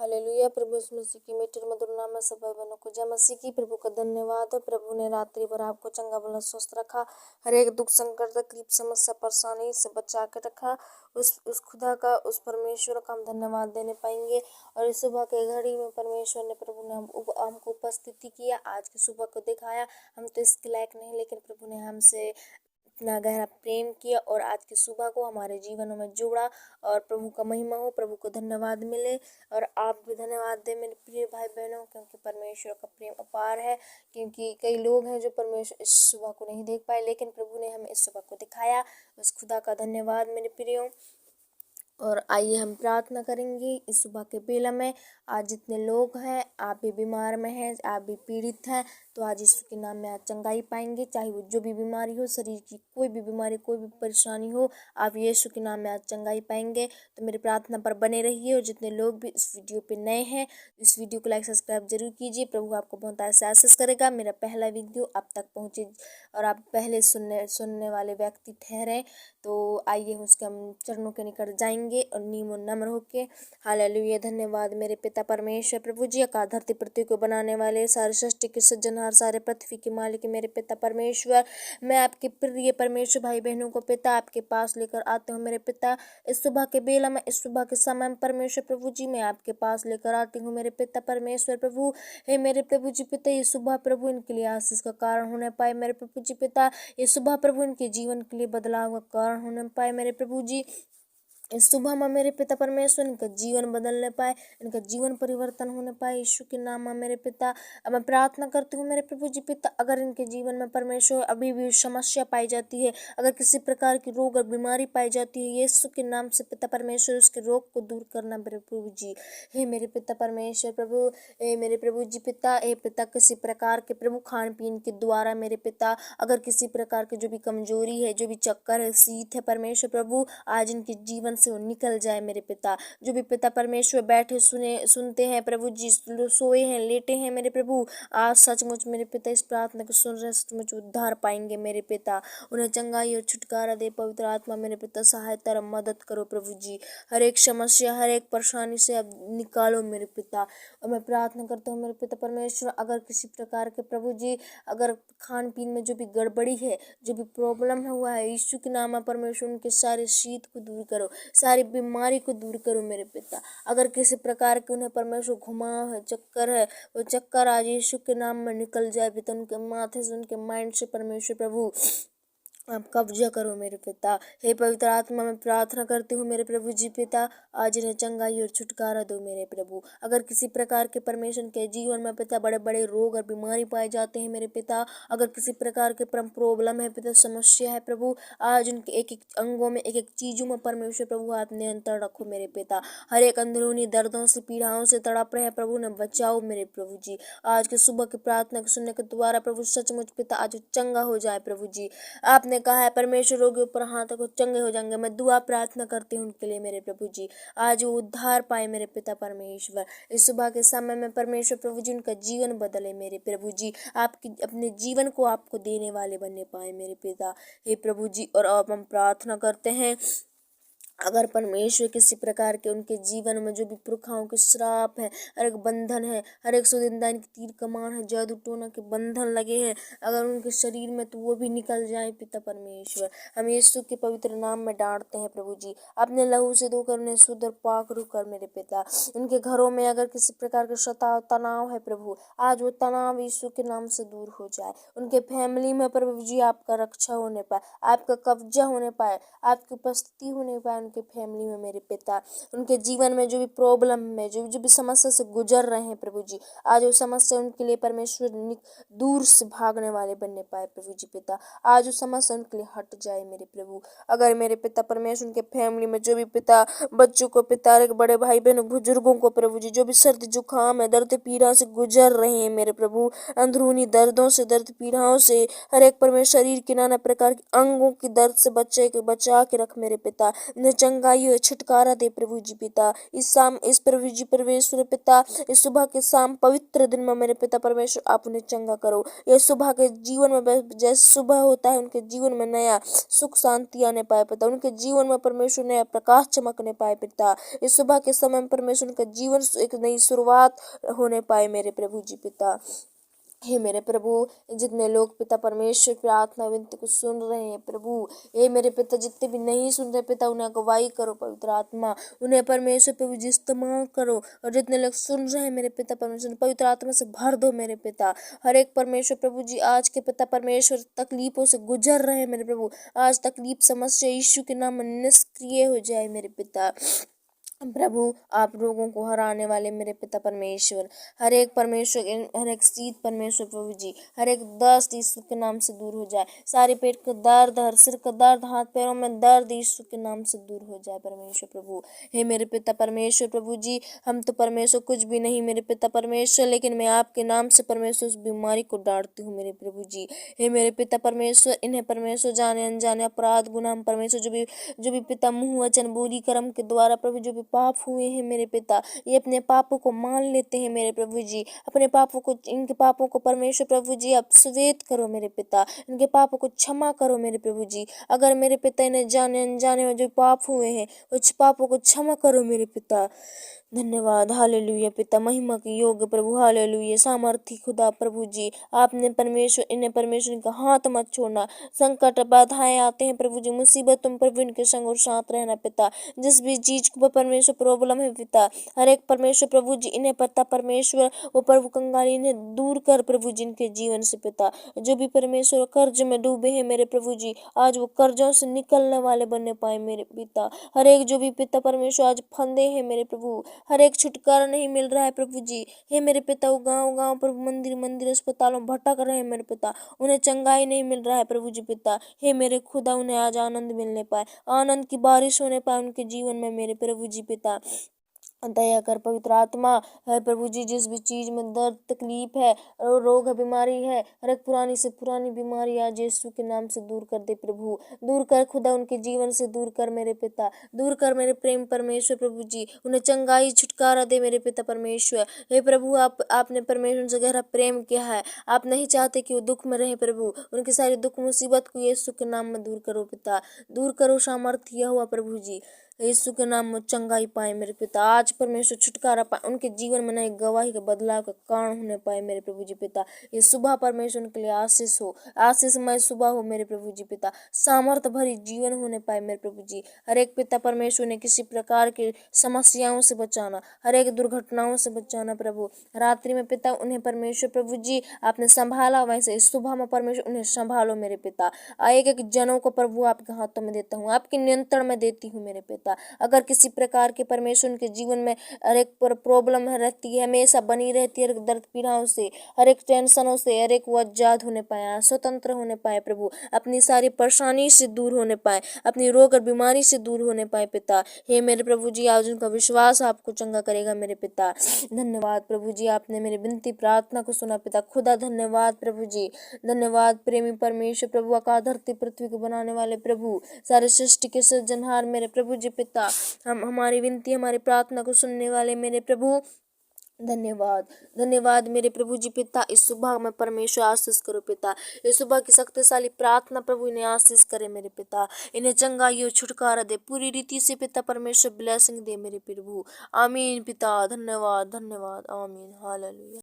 Hallelujah. प्रभु यीशु मसीह की मीठी और मधुर नाम में सब भाई बहनों को जय मसीह की। प्रभु का धन्यवाद है। प्रभु ने रात्रि भर आपको चंगा भला स्वस्थ रखा, हर एक दुख संकट तकलीफ समस्या परेशानी से बचा के रखा। उस खुदा का, उस परमेश्वर का हम धन्यवाद देने पाएंगे। और इस सुबह के घड़ी में परमेश्वर ने, प्रभु ने हमको उपस्थिति किया, आज की सुबह को दिखाया। हम तो इसके लायक नहीं, लेकिन प्रभु ने हमसे इतना गहरा प्रेम किया और आज की सुबह को हमारे जीवनों में जोड़ा। और प्रभु का महिमा हो, प्रभु को धन्यवाद मिले। और आप भी धन्यवाद दें मेरे प्रिय भाई बहनों, क्योंकि परमेश्वर का प्रेम अपार है। क्योंकि कई लोग हैं जो परमेश्वर इस सुबह को नहीं देख पाए, लेकिन प्रभु ने हमें इस सुबह को दिखाया। उस खुदा का धन्यवाद मेरे प्रियो। और आइए हम प्रार्थना करेंगे इस सुबह के बेला में। आज जितने लोग हैं, आप भी बीमार में हैं, आप भी पीड़ित हैं, तो आज यीशु के नाम में आज चंगाई पाएंगे। चाहे वो जो भी बीमारी हो, शरीर की कोई भी बीमारी, कोई भी परेशानी हो, आप यीशु के नाम में आज चंगाई पाएंगे। तो मेरी प्रार्थना पर बने रहिए। और जितने लोग भी इस वीडियो पे नए हैं, इस वीडियो को लाइक सब्सक्राइब जरूर कीजिए। प्रभु आपको बहुत ऐसे आशीष करेगा। मेरा पहला वीडियो आप तक पहुँचे और आप पहले सुनने वाले व्यक्ति ठहरे, तो आइए उसके हम चरणों के निकट जाएंगे और नीम और नम्र होके। हालेलुया। धन्यवाद मेरे पिता परमेश्वर। प्रभु जी, आकाश धरती पृथ्वी को बनाने वाले, सारे सृष्टि के सृजनहार, सारे पृथ्वी के मालिक मेरे पिता परमेश्वर, मैं आपके प्रिय परमेश्वर भाई बहनों को पिता आपके पास लेकर आते हूँ मेरे पिता। इस सुबह के बेला में, इस सुबह के समय में परमेश्वर प्रभु जी, मैं आपके पास लेकर आती हूँ मेरे पिता परमेश्वर। प्रभु हे मेरे प्रभु जी पिता, ये सुबह प्रभु इनके लिए आशीष का कारण होने पाए मेरे प्रभु जी पिता। ये सुबह प्रभु इनके जीवन के लिए बदलाव का कारण होने पाए मेरे प्रभु जी। इस सुबह में मेरे पिता परमेश्वर इनका जीवन बदलने पाए, इनका जीवन परिवर्तन होने पाए यीशु के नाम में मेरे पिता। अब मैं प्रार्थना करती हूँ मेरे प्रभु जी पिता, अगर इनके जीवन में परमेश्वर अभी भी समस्या पाई जाती है, अगर किसी प्रकार की रोग और बीमारी पाई जाती है, यीशु के नाम से पिता परमेश्वर उसके रोग को दूर करना मेरे प्रभु जी। हे मेरे पिता परमेश्वर प्रभु, हे मेरे प्रभु जी पिता, हे पिता किसी प्रकार के प्रभु खान पीन के द्वारा मेरे पिता, अगर किसी प्रकार की जो भी कमजोरी है, जो भी चक्कर है, शीत है परमेश्वर प्रभु, आज इनके जीवन से वो निकल जाए मेरे पिता। जो भी पिता परमेश्वर बैठे सुनते हैं प्रभु जी, सोए हैं, लेटे हैं मेरे प्रभु, आज सचमुच मेरे पिता इस प्रार्थना को सुन रहे, सचमुच उद्धार पाएंगे मेरे पिता। उन्हें चंगाई और छुटकारा दे पवित्र आत्मा मेरे पिता, सहायता और मदद करो प्रभु जी। हर एक समस्या, हर एक परेशानी से अब निकालो मेरे पिता। और मैं प्रार्थना करता हूँ मेरे पिता परमेश्वर, अगर किसी प्रकार के प्रभु जी, अगर खान पीन में जो भी गड़बड़ी है, जो भी प्रॉब्लम हुआ है, यीशु के नाम में परमेश्वर उनके सारे शीत को दूर करो, सारी बीमारी को दूर करो मेरे पिता। अगर किसी प्रकार के उन्हें परमेश्वर घुमाव है, चक्कर है, वो चक्कर आज यीशु के नाम में निकल जाए पिता। उनके माथे से, उनके माइंड से परमेश्वर प्रभु आप कब्जा करो मेरे पिता। हे पवित्र आत्मा, मैं प्रार्थना करती हूँ मेरे प्रभु जी पिता, आज इन्हें चंगाई और छुटकारा दो मेरे प्रभु। अगर किसी प्रकार के परमेश्वर के जीवन में पिता बड़े बड़े रोग और बीमारी पाए जाते हैं मेरे पिता, अगर किसी प्रकार के प्रॉब्लम है पिता, समस्या है प्रभु, आज उनके एक एक अंगों में, एक एक चीजों में परमेश्वर प्रभु आप नियंत्रण रखो मेरे पिता। हर एक अंदरूनी दर्दों से, पीड़ाओं से तड़प रहे हैं प्रभु, ने बचाओ मेरे प्रभु जी। आज के सुबह की प्रार्थना को सुनने के द्वारा प्रभु सचमुच पिता आज चंगा हो जाए प्रभु जी। आपने कहा है परमेश्वर रोगियों पर हाथ को चंगे हो जाएंगे। मैं दुआ प्रार्थना करती हूँ उनके लिए मेरे प्रभु जी, आज वो उद्धार पाए मेरे पिता परमेश्वर। इस सुबह के समय में परमेश्वर प्रभु जी उनका जीवन बदले मेरे प्रभु जी, आपकी अपने जीवन को आपको देने वाले बनने पाए मेरे पिता। हे प्रभु जी, और अब हम प्रार्थना करते हैं, अगर परमेश्वर किसी प्रकार के उनके जीवन में जो भी पुरखाओं के श्राप है, हर एक बंधन है, हर एक सुदिनदान की तीर कमान है, जादू टोना के बंधन लगे हैं अगर उनके शरीर में, तो वो भी निकल जाए पिता परमेश्वर। हम यीशु के पवित्र नाम में डांटते हैं प्रभु जी, अपने लहू से धोकर उन्हें शुद्ध और पाक रूप कर मेरे पिता। उनके घरों में अगर किसी प्रकार का सताव तनाव है प्रभु, आज वो तनाव यीशु के नाम से दूर हो जाए। उनके फैमिली में प्रभु जी आपका रक्षा होने पाए, आपका कब्जा होने पाए, आपकी उपस्थिति होने पाए उनके फैमिली में मेरे पिता। उनके जीवन में जो भी प्रॉब्लम में, जो भी समस्या से गुजर रहे हैं प्रभु जी, आज वो समस्या उनके लिए परमेश्वर दूर से भागने वाले बनने पाए प्रभु जी पिता। आज वो समस्या उनके लिए हट जाए मेरे प्रभु। अगर मेरे पिता परमेश्वर उनके फैमिली में जो भी पिता बच्चों को, पिता के बड़े भाई बहनों, बुजुर्गों को प्रभु जी, जो भी सर्दी जुकाम है, दर्द पीड़ा से गुजर रहे हैं मेरे प्रभु, अंदरूनी दर्दों से, दर्द पीड़ाओं से, हर एक परमेश्वर शरीर के नाना प्रकार के अंगों की दर्द से बच्चे के बचा के रख मेरे पिता। उन्हें चंगाई और छुटकारा दे प्रभु जी पिता। इस प्रभु जी परमेश्वर पिता, इस सुबह के शाम पवित्र दिन में मेरे पिता परमेश्वर आप उन्हें चंगा करो। ये सुबह के जीवन में जैसे सुबह होता है उनके जीवन में नया सुख शांति आने पाए पिता, उनके जीवन में परमेश्वर नया प्रकाश चमकने पाए पिता। इस सुबह के समय में परमेश्वर उनका जीवन एक नई शुरुआत होने पाए मेरे प्रभु जी पिता। हे मेरे प्रभु, जितने लोग पिता परमेश्वर प्रार्थना विनती को सुन रहे हैं प्रभु, हे मेरे पिता जितने भी नहीं सुन रहे पिता उन्हें अगुवाई करो पवित्र आत्मा, उन्हें परमेश्वर प्रभु जी इस्तेमाल करो। और जितने लोग सुन रहे हैं मेरे पिता परमेश्वर पवित्र आत्मा से भर दो मेरे पिता। हर एक परमेश्वर प्रभु जी आज के पिता परमेश्वर तकलीफों से गुजर रहे हैं मेरे प्रभु, आज तकलीफ समस्या यीशु के नाम में निष्क्रिय हो जाए मेरे पिता। प्रभु आप रोगों को हराने वाले मेरे पिता परमेश्वर, हर एक परमेश्वर हर एक शीत परमेश्वर प्रभु जी, हर एक दस्त यीशु के नाम से दूर हो जाए। सारे पेट का दर्द, हर सिर का दर्द, हाथ पैरों में दर्द यीशु के नाम से दूर हो जाए परमेश्वर प्रभु। हे मेरे पिता परमेश्वर प्रभु जी, हम तो परमेश्वर कुछ भी नहीं मेरे पिता परमेश्वर, लेकिन मैं आपके नाम से परमेश्वर उस बीमारी को डांटती हूँ मेरे प्रभु जी। हे मेरे पिता परमेश्वर, इन्हें परमेश्वर जाने अनजाने अपराध गुनाह परमेश्वर जो भी पिता मुँह वचन बोली कर्म के द्वारा प्रभु जो भी पाप हुए हैं मेरे पिता, ये अपने पापों को मान लेते हैं मेरे प्रभु जी। अपने पापों को, इनके पापों को परमेश्वर प्रभु जी आप स्वीकृत करो मेरे पिता, इनके पापों को क्षमा करो मेरे प्रभु जी। अगर मेरे पिता इन्हें जाने अनजाने में जो पाप हुए हैं उस पापों को क्षमा करो मेरे पिता। धन्यवाद, हालेलुया पिता, महिमा के योग प्रभु, हालेलुया। सामर्थी खुदा प्रभु जी, आपने परमेश्वर इन्हें परमेश्वर का हाथ मत छोड़ना। संकट बाधाएं आते हैं प्रभु जी, मुसीबत तुम प्रभु इनके संग और साथ रहना पिता। जिस भी चीज को परमेश्वर प्रॉब्लम है पिता, हर एक परमेश्वर प्रभु जी इन्हें पता परमेश्वर वो प्रभु कंगाली इन्हें दूर कर प्रभु जी इनके जीवन से पिता। जो भी परमेश्वर कर्ज में डूबे हैं मेरे प्रभु जी, आज वो कर्जों से निकलने वाले बनने पाए मेरे पिता। हर एक जो भी पिता परमेश्वर आज फंदे हैं मेरे प्रभु, हर एक छुटकारा नहीं मिल रहा है प्रभु जी। हे मेरे पिता, वो गाँव प्रभु मंदिर मंदिर अस्पतालों में भटक रहे हैं मेरे पिता, उन्हें चंगाई नहीं मिल रहा है प्रभु जी पिता। हे मेरे खुदा, उन्हें आज आनंद मिलने पाए, आनंद की बारिश होने पाए उनके जीवन में मेरे प्रभु जी पिता। दया कर पवित्र आत्मा, है प्रभु जी जिस भी चीज में दर्द तकलीफ है और रोग है बीमारी है, हर एक पुरानी से पुरानी बीमारी आज यीशु के नाम से दूर कर दे प्रभु। दूर कर खुदा, उनके जीवन से दूर कर मेरे पिता, दूर कर मेरे प्रेम परमेश्वर प्रभु जी। उन्हें चंगाई छुटकारा दे मेरे पिता परमेश्वर। हे प्रभु, आपने परमेश्वर से गहरा प्रेम किया है, आप नहीं चाहते कि वो दुख में रहे प्रभु। उनके सारे दुख मुसीबत को यीशु के नाम में दूर करो पिता, दूर करो सामर्थ्य हुआ प्रभु जी। यीशु के नाम में चंगाई पाए मेरे पिता, आज परमेश्वर छुटकारा पाए, उनके जीवन में नई गवाही का बदलाव का कारण होने पाए मेरे प्रभु जी पिता। ये सुबह परमेश्वर उनके लिए आशीष हो, आशीषमय सुबह हो मेरे प्रभु जी पिता। सामर्थ भरी जीवन होने पाए मेरे प्रभु जी। हर एक पिता परमेश्वर ने किसी प्रकार की समस्याओं से बचाना, हर एक दुर्घटनाओं से बचाना प्रभु। रात्रि में पिता उन्हें परमेश्वर प्रभु जी आपने संभाला, वैसे इस सुबह में परमेश्वर उन्हें संभालो मेरे पिता। एक एक जनों को प्रभु आपके हाथों में देता हूँ, आपके नियंत्रण में देती हूँ मेरे पिता। अगर किसी प्रकार के परमेश्वर उनके जीवन में हर एक प्रॉब्लम रहती है, हमेशा बनी रहती है, दर्द पीड़ाओं से, हर एक टेंशनों से, हर एक वो आजाद होने पाए, स्वतंत्र होने पाए प्रभु, अपनी सारी परेशानी से दूर होने पाए, अपनी रोग और बीमारी से दूर होने पाए पिता। हे मेरे प्रभु जी, आज उनका विश्वास आपको चंगा करेगा मेरे पिता। धन्यवाद प्रभु जी, आपने मेरी विनती प्रार्थना को सुना पिता खुदा। धन्यवाद प्रभु जी, धन्यवाद प्रेमी परमेश्वर प्रभु, आकाश धरती पृथ्वी को बनाने वाले प्रभु, सारे सृष्टि के सृजनहार मेरे प्रभु जी पिता। हम हमारी विनती हमारी प्रार्थना को सुनने वाले मेरे प्रभु, धन्यवाद। धन्यवाद मेरे प्रभु जी पिता। इस सुबह में परमेश्वर आशीष करो पिता, इस सुबह की शक्तिशाली प्रार्थना प्रभु इन्हें आशीष करे मेरे पिता, इन्हें चंगाई और छुटकारा दे पूरी रीति से पिता परमेश्वर ब्लेसिंग दे मेरे प्रभु। आमीन पिता, धन्यवाद धन्यवाद, आमीन, हालेलुया।